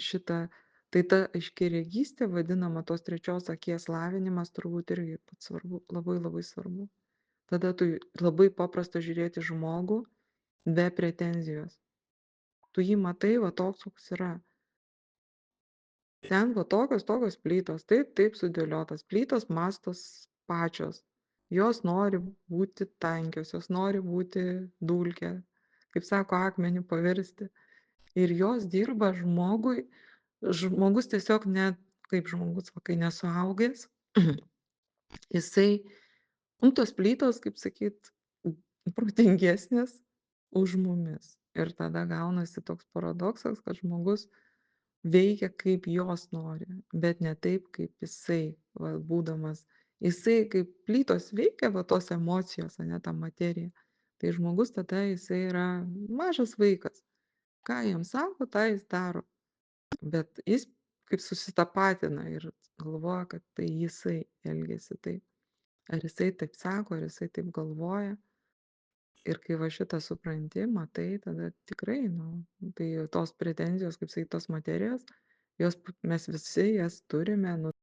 šitą tai ta aiškiaregystė vadinama, tos trečios akies lavinimas turbūt irgi pats svarbu, labai labai svarbu. Tada tu labai paprasta žiūrėti į žmogų be pretenzijos. Tu jį matai va toks, koks yra. Ten va tokios plytos, taip sudėliotos. Plytos mąstos pačios. Jos nori būti tankios, jos nori būti dulke, kaip sako, akmenį paversti. Ir jos dirba žmogui, žmogus tiesiog net, kaip žmogus, va, kai nesuaugęs, jisai, tos plytos, kaip sakyt, protingesnės už mumis. Ir tada gaunasi toks paradoksas, kad žmogus veikia kaip jos nori, bet ne taip, kaip jisai, va, būdamas. Jisai kaip plytos veikia, va, tos emocijos, ane, ta materija. Tai žmogus tada jisai yra mažas vaikas. Ką jam sako, tą jis daro. Bet jis kaip susitapatina ir galvoja, kad tai jisai elgiasi taip. Ar jisai taip sako, ar jisai taip galvoja. Ir kai va šitą supranti, matai, tada tikrai, nu, tai tos pretenzijos, kaip sakyt, tos materijos, jos mes visi jas turime, nu